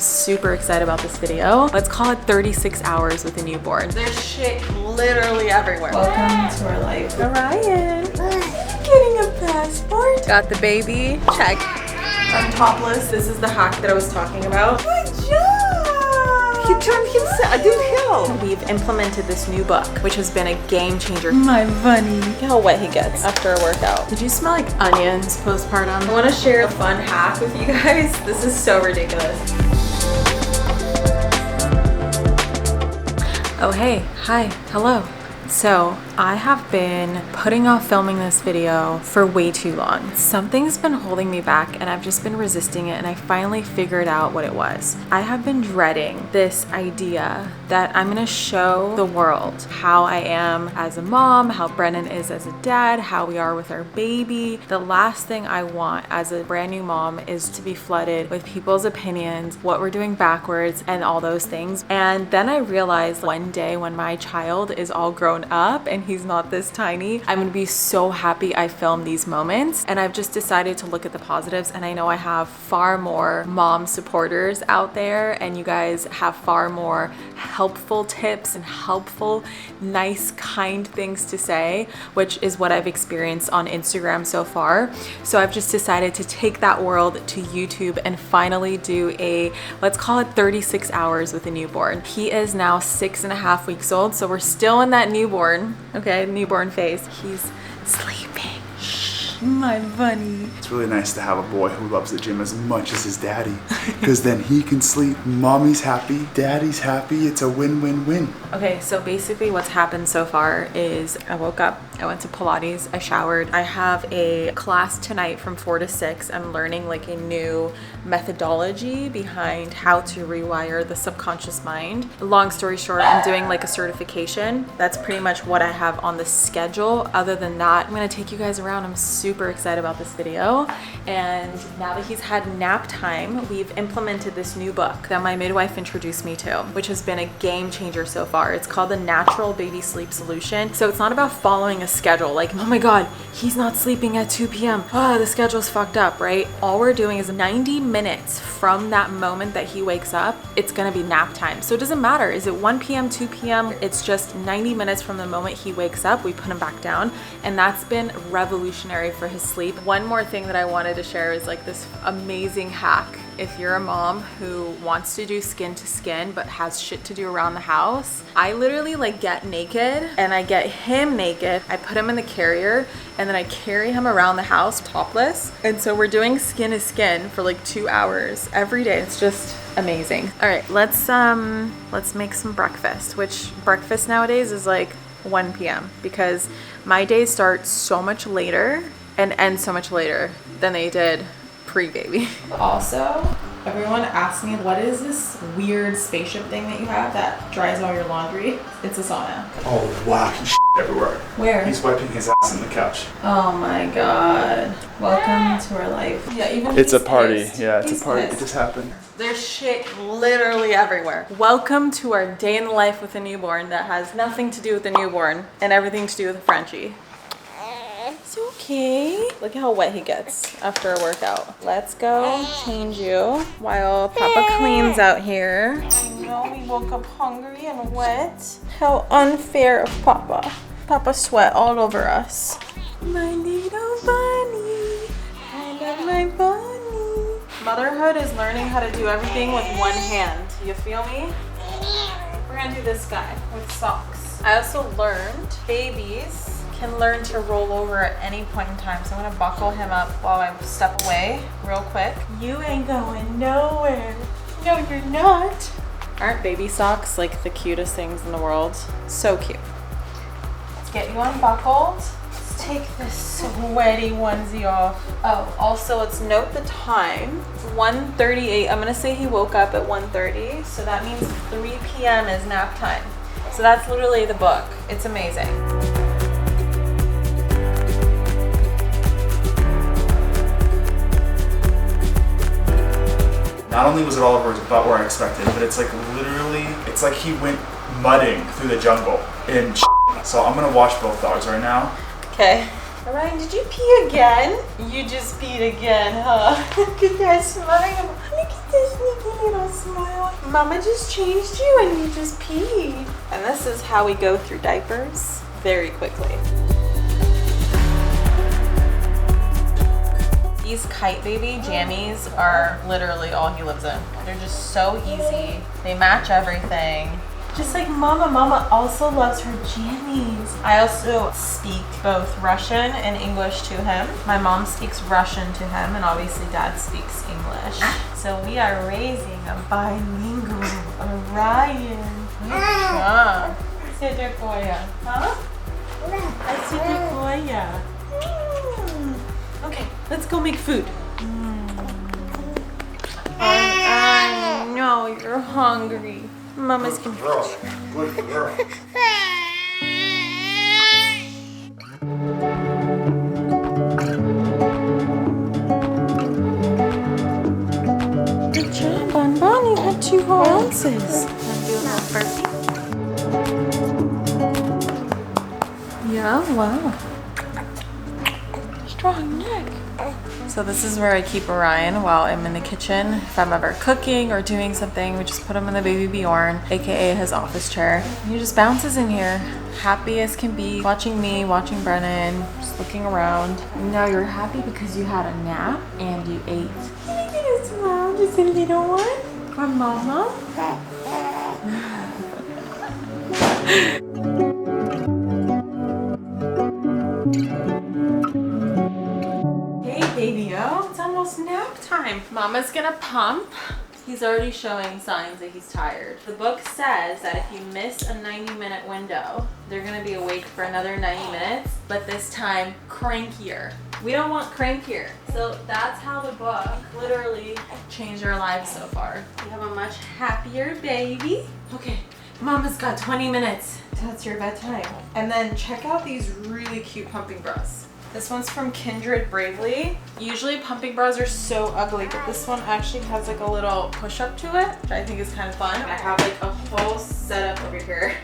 I'm super excited about this video. Let's call it 36 hours with a newborn. There's shit literally everywhere. Welcome to our life. Orion, getting a passport. Got the baby, check. I'm topless. This is the hack that I was talking about. Good job! He turned himself, dude, hell. We've implemented this new book, which has been a game changer. My bunny. Look how wet he gets after a workout. Did you smell like onions postpartum? I want to share a fun hack with you guys. This is so ridiculous. Oh, hey, hi, hello. So I have been putting off filming this video for way too long. Something's been holding me back and I've just been resisting it, and I finally figured out what it was. I have been dreading this idea that I'm gonna show the world how I am as a mom, how Brennan is as a dad, how we are with our baby. The last thing I want as a brand new mom is to be flooded with people's opinions, what we're doing backwards, and all those things. And then I realized one day when my child is all grown up and he's not this tiny, I'm gonna be so happy I filmed these moments. And I've just decided to look at the positives, and I know I have far more mom supporters out there, and you guys have far more helpful tips and helpful, nice, kind things to say, which is what I've experienced on Instagram so far. So I've just decided to take that world to YouTube and finally do a, let's call it 36 hours with a newborn. He is now 6.5 weeks old, so we're still in that newborn, okay, newborn phase. He's sleeping. Shh, my bunny. It's really nice to have a boy who loves the gym as much as his daddy, because then he can sleep, mommy's happy, daddy's happy, it's a win-win-win. Okay, so basically what's happened so far is I woke up, I went to Pilates, I showered. I have a class tonight from 4 to 6. I'm learning like a new methodology behind how to rewire the subconscious mind. Long story short, I'm doing like a certification. That's pretty much what I have on the schedule. Other than that, I'm gonna take you guys around. I'm super excited about this video. And now that he's had nap time, we've implemented this new book that my midwife introduced me to, which has been a game changer so far. It's called the Natural Baby Sleep Solution. So it's not about following a schedule like, oh my God, he's not sleeping at 2 p.m. Oh, the schedule's fucked up, right? All we're doing is 90 minutes from that moment that he wakes up, it's gonna be nap time. So it doesn't matter, is it 1 p.m., 2 p.m.? It's just 90 minutes from the moment he wakes up, we put him back down. And that's been revolutionary for his sleep. One more thing that I wanted to share is like this amazing hack. If you're a mom who wants to do skin to skin but has shit to do around the house, I literally like get naked and I get him naked. I put him in the carrier and then I carry him around the house topless. And so we're doing skin to skin for like 2 hours every day. It's just amazing. All right, let's make some breakfast, which breakfast nowadays is like 1 p.m. because my days start so much later and end so much later than they did pre-baby. Also, everyone asks me, what is this weird spaceship thing that you have that dries all your laundry? It's a sauna. Oh wow, he's everywhere. Where? He's wiping his ass on the couch. Oh my God. Welcome to our life. Yeah, even It's a party. Pissed. Yeah, it's He's a party. pissed. It just happened. There's shit literally everywhere. Welcome to our day in the life with a newborn that has nothing to do with the newborn and everything to do with a Frenchie. It's okay. Look at how wet he gets after a workout. Let's go change you while Papa cleans out here. I know we woke up hungry and wet. How unfair of Papa. Papa sweat all over us. My little bunny. I love my bunny. Motherhood is learning how to do everything with one hand. You feel me? We're gonna do this guy with socks. I also learned babies can learn to roll over at any point in time. So I'm gonna buckle him up while I step away real quick. You ain't going nowhere. No, you're not. Aren't baby socks like the cutest things in the world? So cute. Let's get you unbuckled. Let's take this sweaty onesie off. Oh, also let's note the time. 1:38. I'm gonna say he woke up at 1:30. So that means 3 p.m. is nap time. So that's literally the book. It's amazing. Not only was it all over about where I expected, but it's like literally, it's like he went mudding through the jungle in So I'm gonna watch both dogs right now. Okay. Orion, did you pee again? You just peed again, huh? Look at that smile. Look at a sneaky little smile. Mama just changed you and you just peed. And this is how we go through diapers very quickly. These Kite Baby jammies are literally all he lives in. They're just so easy. They match everything. Just like Mama also loves her jammies. I also speak both Russian and English to him. My mom speaks Russian to him, and obviously Dad speaks English. So we are raising a bilingual Orion. Yeah. Sedekoya. Huh? Sedekoya. Okay, let's go make food. I know you're hungry. Mama's gonna Good girl. Good job, Bonbon. You had 2 whole ounces. Wanna do a little burpee? Yeah, wow. Strong neck. So this is where I keep Orion while I'm in the kitchen. If I'm ever cooking or doing something, we just put him in the baby Bjorn, aka his office chair. And he just bounces in here, happy as can be, watching me, watching Brennan, just looking around. And now you're happy because you had a nap and you ate. Can you get a smile? Just a little one? From Mama? Baby-o, it's almost nap time. Mama's gonna pump. He's already showing signs that he's tired. The book says that if you miss a 90-minute window, they're gonna be awake for another 90 minutes, but this time crankier. We don't want crankier. So that's how the book literally changed our lives so far. We have a much happier baby. Okay, Mama's got 20 minutes. That's your bedtime. And then check out these really cute pumping bras. This one's from Kindred Bravely. Usually pumping bras are so ugly, but this one actually has like a little push-up to it, which I think is kind of fun. I have like a whole setup over here,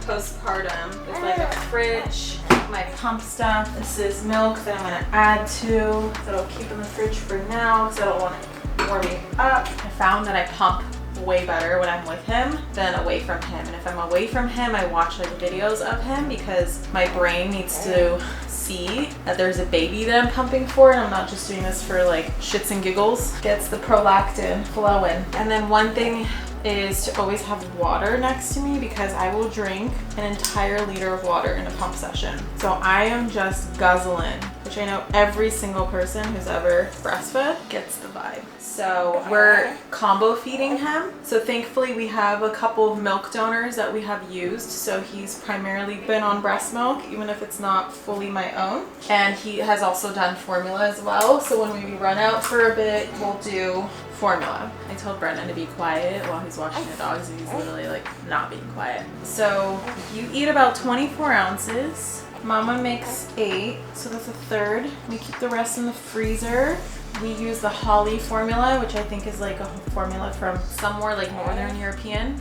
postpartum, with like a fridge, my pump stuff. This is milk that I'm gonna add to, that I'll keep in the fridge for now because I don't want it warming up. I found that I pump way better when I'm with him than away from him. And if I'm away from him, I watch like videos of him because my brain needs to see that there's a baby that I'm pumping for, and I'm not just doing this for like shits and giggles. Gets the prolactin flowing. And then one thing is to always have water next to me because I will drink an entire liter of water in a pump session. So I am just guzzling, which I know every single person who's ever breastfed gets the vibe. So we're combo feeding him. So thankfully we have a couple of milk donors that we have used. So he's primarily been on breast milk, even if it's not fully my own. And he has also done formula as well. So when we run out for a bit, we'll do formula. I told Brennan to be quiet while he's watching the dogs, and he's literally like not being quiet. So you eat about 24 ounces. Mama makes 8, so that's a third. We keep the rest in the freezer. We use the Holle formula, which I think is like a formula from somewhere like Northern European.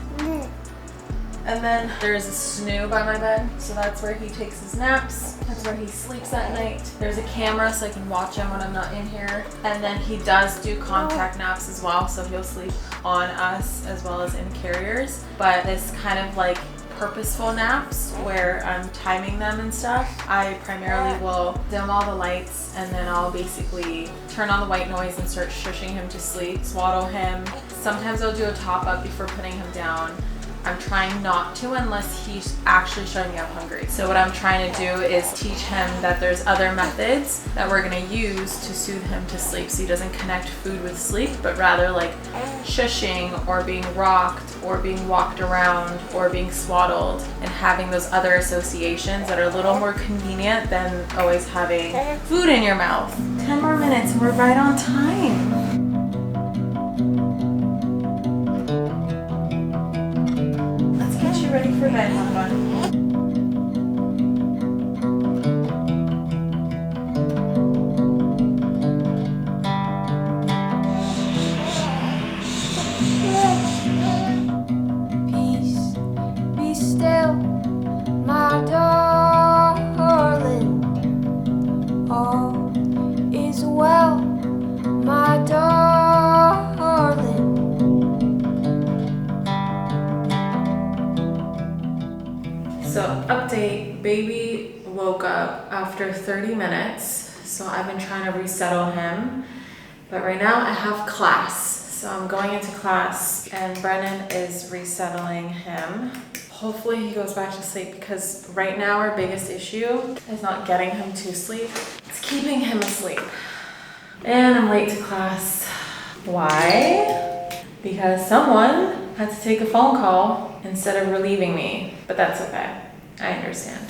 And then there's a Snoo by my bed, so that's where he takes his naps. That's where he sleeps at night. There's a camera so I can watch him when I'm not in here. And then he does do contact naps as well, so he'll sleep on us as well as in carriers. But this kind of like purposeful naps where I'm timing them and stuff, I primarily will dim all the lights and then I'll basically turn on the white noise and start shushing him to sleep, swaddle him. Sometimes I'll do a top up before putting him down. I'm trying not to unless he's actually showing me I'm hungry. So what I'm trying to do is teach him that there's other methods that we're gonna use to soothe him to sleep so he doesn't connect food with sleep, but rather like shushing or being rocked or being walked around or being swaddled and having those other associations that are a little more convenient than always having food in your mouth. 10 more minutes and we're right on time. Ready for bed, Bonbon. Peace, be still, my darling. All is well, my darling. So update, baby woke up after 30 minutes. So I've been trying to resettle him. But right now I have class. So I'm going into class and Brennan is resettling him. Hopefully he goes back to sleep because right now our biggest issue is not getting him to sleep. It's keeping him asleep. And I'm late to class. Why? Because someone had to take a phone call instead of relieving me. But that's okay. I understand.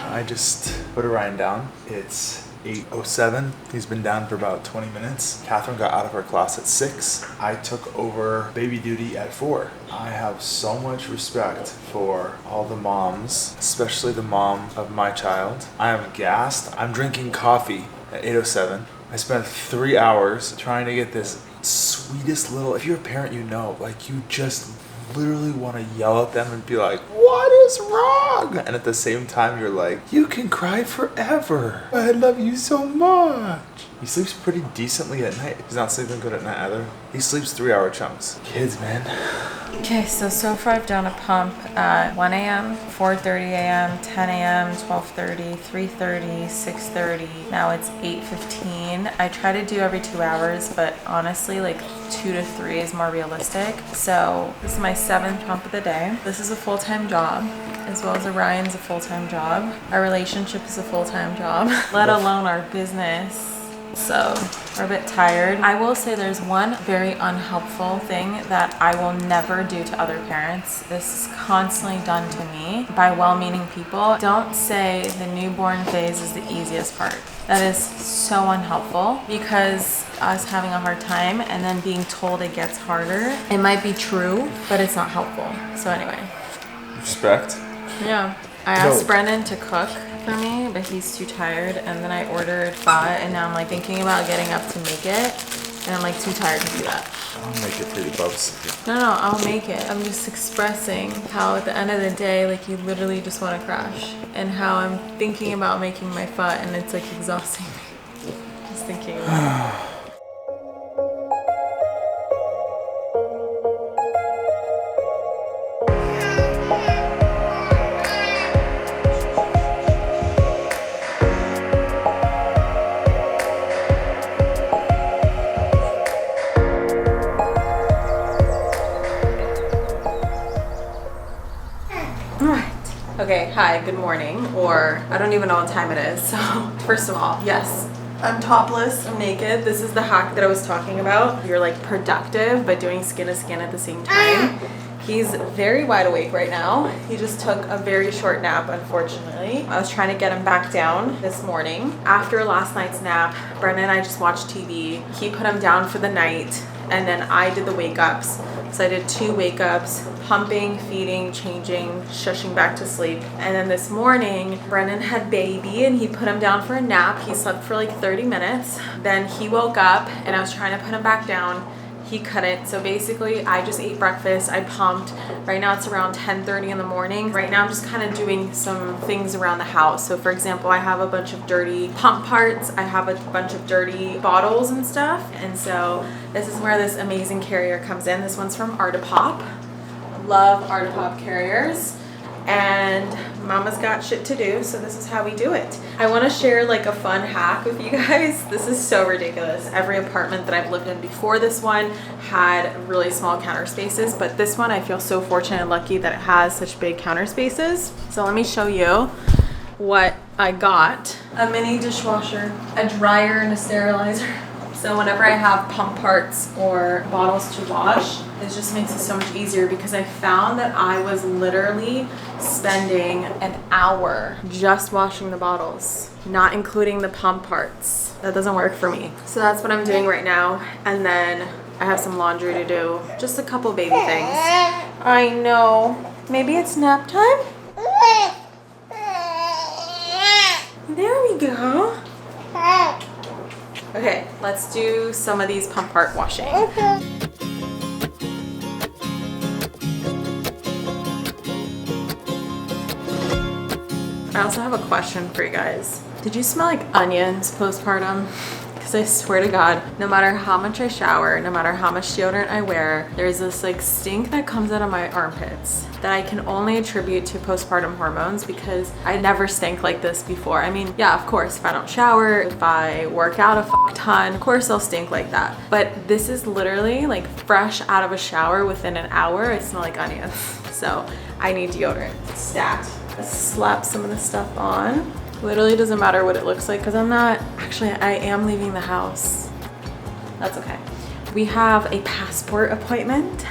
I just put Orion down. It's 8:07. He's been down for about 20 minutes. Catherine got out of her class at 6. I took over baby duty at 4. I have so much respect for all the moms, especially the mom of my child. I am gassed. I'm drinking coffee at 8:07. I spent 3 hours trying to get this sweetest little, if you're a parent, you know, like you just literally want to yell at them and be like, what is wrong? And at the same time, you're like, you can cry forever. I love you so much. He sleeps pretty decently at night. He's not sleeping good at night either. He sleeps 3-hour chunks. Kids, man. Okay, so far I've done a pump at 1 a.m., 4:30 a.m., 10 a.m., 12:30, 3:30, 6:30. Now it's 8:15. I try to do every 2 hours, but honestly, like 2 to 3 is more realistic. So this is my 7th pump of the day. This is a full-time job, as well as Orion's a full-time job. Our relationship is a full-time job, let alone our business. So we're a bit tired. I will say there's one very unhelpful thing that I will never do to other parents. This is constantly done to me by well-meaning people. Don't say the newborn phase is the easiest part. That is so unhelpful because us having a hard time and then being told it gets harder. It might be true, but it's not helpful. So anyway. Respect. Yeah. I asked Brennan to cook for me, but he's too tired, and then I ordered pho, and now I'm like thinking about getting up to make it, and I'm like too tired to do that. I'll make it for you, Bubs. No, I'll make it. I'm just expressing how at the end of the day, like you literally just want to crash, and how I'm thinking about making my pho, and it's like exhausting me. Just thinking about it. Okay, hi, good morning, or I don't even know what time it is. So first of all, yes, I'm topless, I'm naked. This is the hack that I was talking about. You're like productive, but doing skin to skin at the same time. He's very wide awake right now. He just took a very short nap, unfortunately. I was trying to get him back down this morning. After last night's nap, Brennan and I just watched TV. He put him down for the night, and then I did the wake-ups. So I did 2 wake-ups, pumping, feeding, changing, shushing back to sleep. And then this morning, Brennan had baby and he put him down for a nap. He slept for like 30 minutes. Then he woke up and I was trying to put him back down. He couldn't. So basically I just ate breakfast. I pumped. Right now it's around 10:30 in the morning. Right now I'm just kind of doing some things around the house. So for example, I have a bunch of dirty pump parts. I have a bunch of dirty bottles and stuff. And so this is where this amazing carrier comes in. This one's from Artipop. Love Artipop carriers. And mama's got shit to do, so this is how we do it. I want to share like a fun hack with you guys. This is so ridiculous. Every apartment that I've lived in before this one had really small counter spaces, but this one I feel so fortunate and lucky that it has such big counter spaces. So let me show you what I got. A mini dishwasher, a dryer, and a sterilizer. So whenever I have pump parts or bottles to wash, it just makes it so much easier because I found that I was literally spending an hour just washing the bottles, not including the pump parts. That doesn't work for me. So that's what I'm doing right now. And then I have some laundry to do. Just a couple baby things. I know. Maybe it's nap time? There we go. Okay, let's do some of these pump part washing. I also have a question for you guys. Did you smell like onions postpartum? Because I swear to God, no matter how much I shower, no matter how much deodorant I wear, there's this like stink that comes out of my armpits that I can only attribute to postpartum hormones because I never stank like this before. I mean, yeah, of course, if I don't shower, if I work out a fuck ton, of course I'll stink like that. But this is literally like fresh out of a shower within an hour, I smell like onions. So I need deodorant. Stat. Let's slap some of this stuff on. Literally doesn't matter what it looks like because I am leaving the house. That's okay. We have a passport appointment.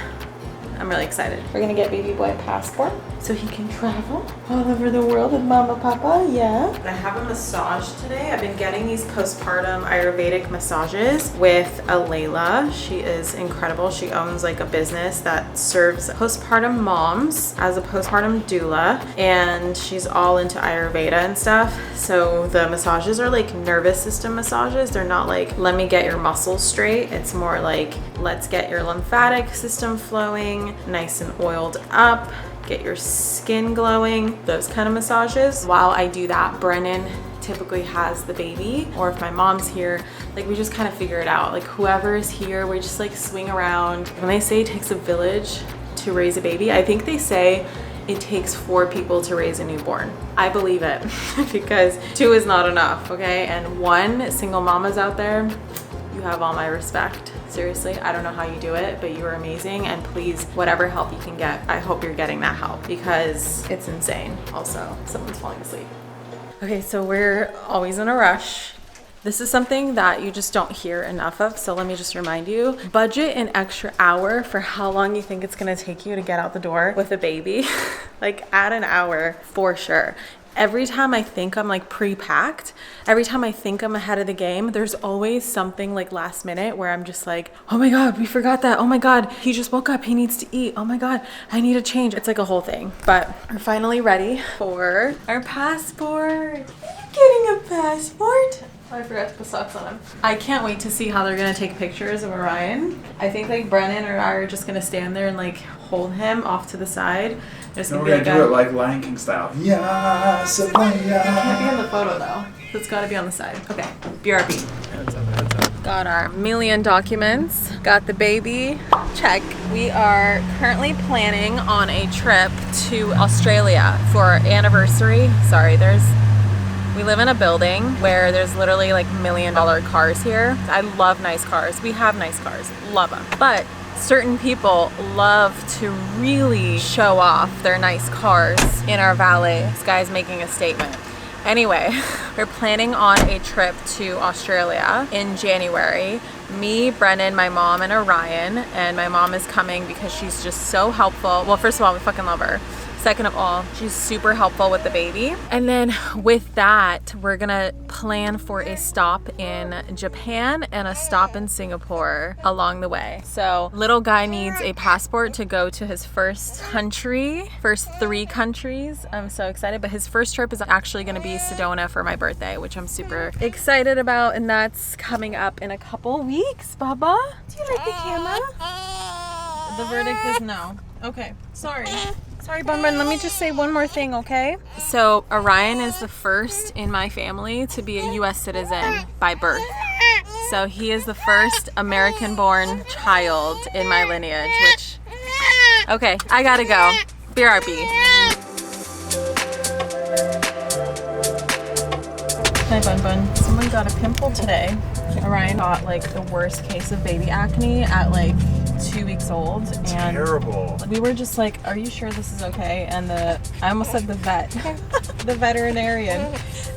I'm really excited. We're gonna get baby boy a passport so he can travel all over the world with mama, papa, yeah. I have a massage today. I've been getting these postpartum Ayurvedic massages with Alayla. She is incredible. She owns like a business that serves postpartum moms as a postpartum doula, and she's all into Ayurveda and stuff. So the massages are like nervous system massages. They're not like, let me get your muscles straight. It's more like, let's get your lymphatic system flowing, nice and oiled up, get your skin glowing, those kind of massages. While I do that, Brennan typically has the baby, or if my mom's here, like we just kind of figure it out. Like whoever is here, we just like swing around. When they say it takes a village to raise a baby, I think they say it takes 4 people to raise a newborn. I believe it because 2 is not enough, okay? And 1 single mamas out there, you have all my respect. Seriously, I don't know how you do it, but you are amazing. And please, whatever help you can get, I hope you're getting that help because it's insane. Also, someone's falling asleep. Okay, so we're always in a rush. This is something that you just don't hear enough of. So let me just remind you, budget an extra hour for how long you think it's gonna take you to get out the door with a baby. Like add an hour for sure. Every time I think I'm like pre-packed, every time I think I'm ahead of the game, there's always something like last minute where I'm just like, oh my God, we forgot that. Oh my God, he just woke up, he needs to eat. Oh my God, I need a change. It's like a whole thing. But we're finally ready for our passport. Are you getting a passport? Oh, I forgot to put socks on him. I can't wait to see how they're gonna take pictures of Orion. I think like Brennan or I are just gonna stand there and like hold him off to the side. There's gonna No, be we're like gonna do it like Lion King style. Yeah, it can't be in the photo though. So it's gotta be on the side. Okay, BRB. Heads up, heads up. Got our million documents. Got the baby. Check. We are currently planning on a trip to Australia for our anniversary. Sorry, we live in a building where there's literally like $1 million cars here. I love nice cars. We have nice cars. Love them. But certain people love to really show off their nice cars in our valley. This guy's making a statement. Anyway, we're planning on a trip to Australia in January. Me, Brennan, my mom, and Orion. And my mom is coming because she's just so helpful. Well, first of all, we fucking love her. Second of all, she's super helpful with the baby. And then with that, we're gonna plan for a stop in Japan and a stop in Singapore along the way. So little guy needs a passport to go to his first 3 countries. I'm so excited, but his first trip is actually gonna be Sedona for my birthday, which I'm super excited about, and that's coming up in a couple weeks. Baba, do you like the camera? The verdict is no. Okay, sorry. Sorry, Bun Bun, let me just say one more thing, okay? So Orion is the first in my family to be a US citizen by birth. So he is the first American-born child in my lineage, which... Okay, I gotta go. BRB. Hi, Bun Bun. Someone got a pimple today. Orion got like the worst case of baby acne at like 2 weeks old, and terrible. We were just like, are you sure this is okay? And I almost said the vet, the veterinarian,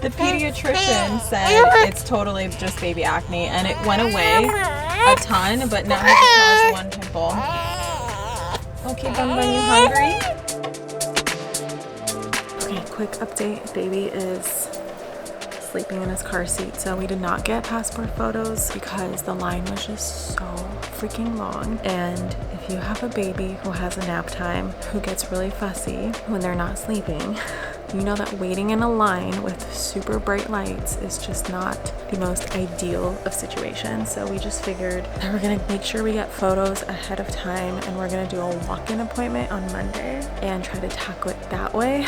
the pediatrician said it's totally just baby acne, and it went away a ton, but now he just has 1 pimple. Okay, Bun Bun, you hungry? Okay, quick update. Baby is sleeping in his car seat, so we did not get passport photos because the line was just so freaking long. And if you have a baby who has a nap time, who gets really fussy when they're not sleeping, you know that waiting in a line with super bright lights is just not the most ideal of situations. So we just figured that we're gonna make sure we get photos ahead of time, and we're gonna do a walk-in appointment on Monday and try to tackle it that way.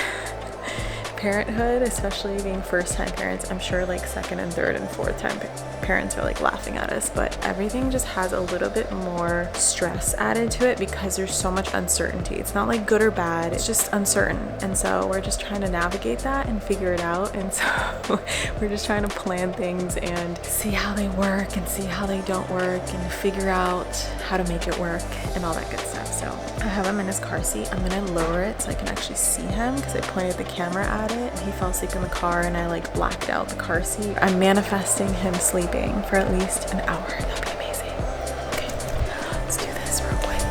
parenthood, especially being first time parents. I'm sure like second and third and fourth time parents are like laughing at us, but everything just has a little bit more stress added to it because there's so much uncertainty. It's not like good or bad, it's just uncertain. And so we're just trying to navigate that and figure it out. And so we're just trying to plan things and see how they work and see how they don't work and figure out how to make it work and all that good stuff. So I have him in his car seat. I'm gonna lower it so I can actually see him because I pointed the camera at it and he fell asleep in the car and I like blacked out the car seat. I'm manifesting him sleeping for at least an hour. That'd be amazing. Okay, let's do this real quick.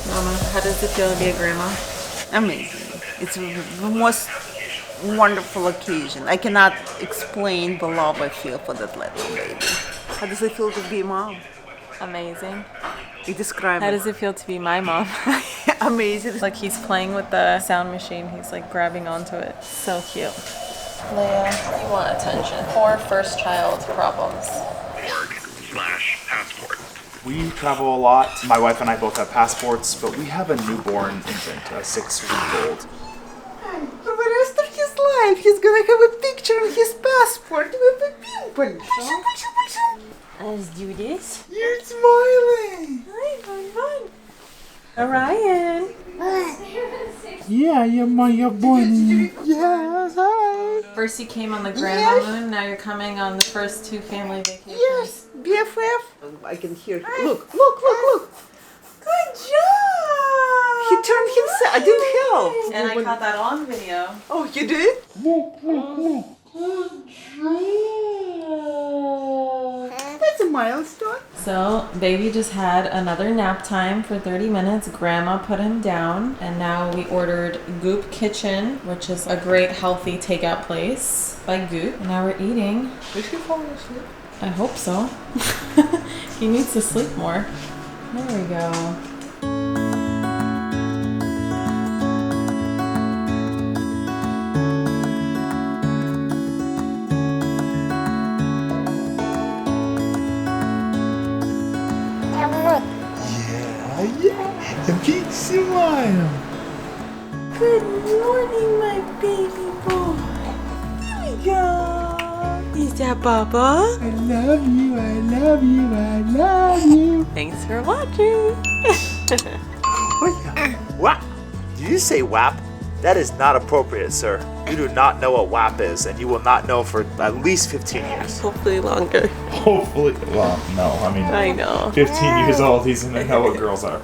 Mama, how does it feel to be a grandma? Amazing. It's the most wonderful occasion. I cannot explain the love I feel for that little baby. How does it feel to be a mom? Amazing. You describe How it. does it feel to be my mom? Amazing. Like he's playing with the sound machine. He's like grabbing onto it. So cute. Leia, you want attention. 4 first child problems. /passport. We travel a lot. My wife and I both have passports, but we have a newborn infant, a 6-week-old. For the rest of his life, he's gonna have a picture on his passport with a pimple. Let's do this. You're smiling! Hi, Orion. Yeah, you're my bunny. Yes, hi. First you came on the grandma moon, now you're coming on the first 2 family vacations. Yes, BFF. I can hear him. Look, look, look, look. Good job! He turned himself. I didn't help. And I caught that on video. Oh, you did? That's a milestone. So, baby just had another nap time for 30 minutes. Grandma put him down. And now we ordered Goop Kitchen, which is a great healthy takeout place by Goop. And now we're eating. Is he falling asleep? I hope so. He needs to sleep more. There we go. Yeah, a big smile. Good morning, my baby boy. Here we go. Is that Baba? I love you, I love you, I love you. Thanks for watching. WAP! Did you say WAP? That is not appropriate, sir. You do not know what WAP is, and you will not know for at least 15 years. Hopefully longer. Hopefully, well, no, I mean, I know. 15 years old, he's gonna know what girls are.